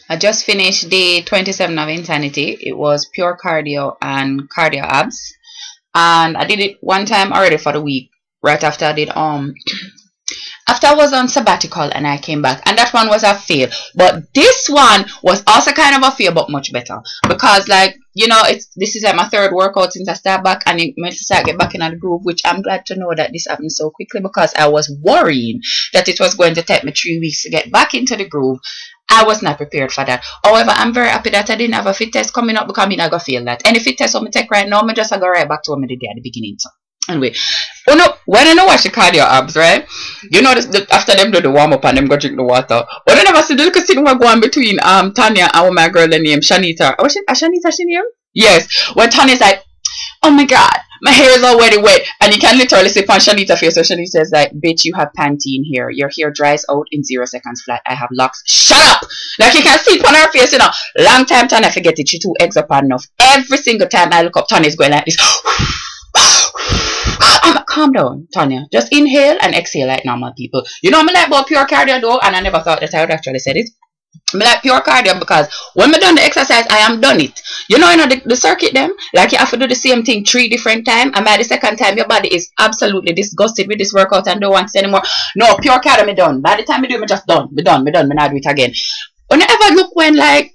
I just finished day 27 of Insanity. It was pure cardio and cardio abs. And I did it one time already for the week. Right after I did after I was on sabbatical and I came back, and that one was a fail. But this one was also kind of a fail, but much better, because, like, you know, this is like my third workout since I start back, and it makes me start get back in the groove, which I'm glad to know that this happened so quickly, because I was worrying that it was going to take me 3 weeks to get back into the groove. I was not prepared for that. However, I'm very happy that I didn't have a fit test coming up, because I'm not gonna feel that. Any fit test I'm take right now, I just go right back to what I did at the beginning. So anyway, when I watch the cardio abs, right, you know, after them do the warm up and them go drink the water, but I never see the little thing was going between Tanya and my girl named Shanita. Was she Shanita? She name? Yes. When Tanya's like, oh my god, my hair is already wet, and you can literally see on Shanita's face, so Shanita says like, bitch, you have Pantene here. Your hair dries out in 0 seconds flat. I have locks. Shut up! Like, you can see it on her face, you know. Long time Tanya forget it. She too eggs up enough. Every single time I look up, Tanya's going like this. Calm down, Tanya. Just inhale and exhale like normal people. You know, I'm like about pure cardio though, and I never thought that I would actually say it. I like pure cardio because when I done the exercise, I am done it. You know, the circuit them, like you have to do the same thing 3 different times, and by the second time, your body is absolutely disgusted with this workout and don't want it anymore. No, pure cardio, me done. By the time I do it, me just done. Me done. Me not do it again. Whenever look when like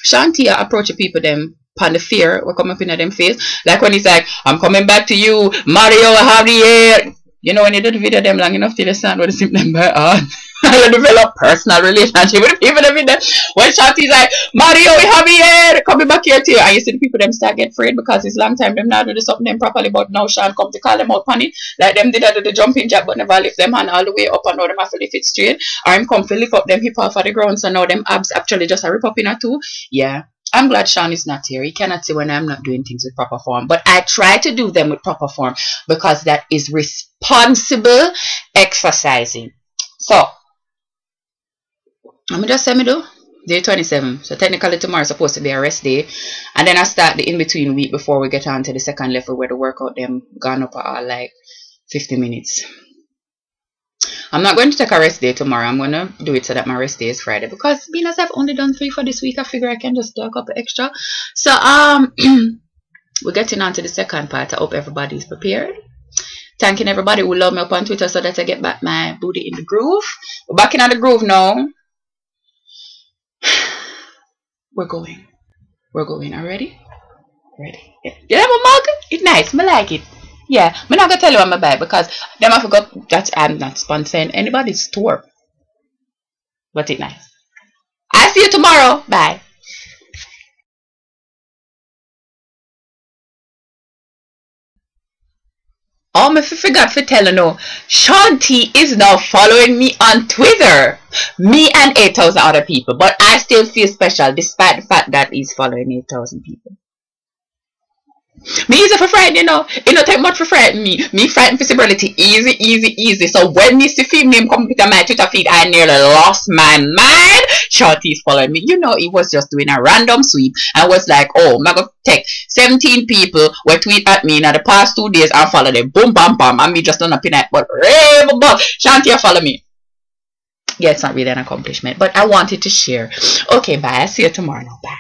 Shantia approach people them, and the fear will come up in them face, like when he's like, I'm coming back to you, Mario Javier. You know, when you do the video them long enough till you stand with the symptom by heart, I develop personal relationship with people every day. When Shanti's like, Mario Javier coming back here to you, and you see the people them start get afraid because it's long time them not do something them properly, but now Sean come to call them out on it, like them did the jumping jack but never lift them hand all the way up, and now them have to lift it straight, or him come to lift up them hip off of the ground, so now them abs actually just a rip up in a two. Yeah, I'm glad Sean is not here. He cannot see when I'm not doing things with proper form. But I try to do them with proper form because that is responsible exercising. So, let me just say me do day 27. So technically tomorrow is supposed to be a rest day. And then I start the in-between week before we get on to the second level where the workout them gone up at like 50 minutes. I'm not going to take a rest day tomorrow. I'm going to do it so that my rest day is Friday. Because being as I've only done 3 for this week, I figure I can just do a couple extra. So, we're getting on to the second part. I hope everybody's prepared. Thanking everybody who love me up on Twitter so that I get back my booty in the groove. We're back in the groove now. We're going. We're going. Are you ready? Ready? Yeah. You have a mug? It's nice. I like it. Yeah, I'm not going to tell you what I buy because then I forgot that I'm not sponsoring anybody's store. But it's nice. I'll see you tomorrow. Bye. Oh, I forgot to tell you now. Shanti is now following me on Twitter. Me and 8,000 other people. But I still feel special despite the fact that he's following 8,000 people. Me easy for frighten, you know. It don't take much for frighten me. Me frighten visibility. Easy, easy, easy. So when me see film name come to my Twitter feed, I nearly lost my mind. Shorty's following me. You know, he was just doing a random sweep and was like, oh, I'm gonna take 17 people who tweet at me in the past 2 days and follow them. Boom, bam, bam. And me just done a pinat. But Shanti follow me. Yeah, it's not really an accomplishment, but I wanted to share. Okay, bye. I'll see you tomorrow now. Bye.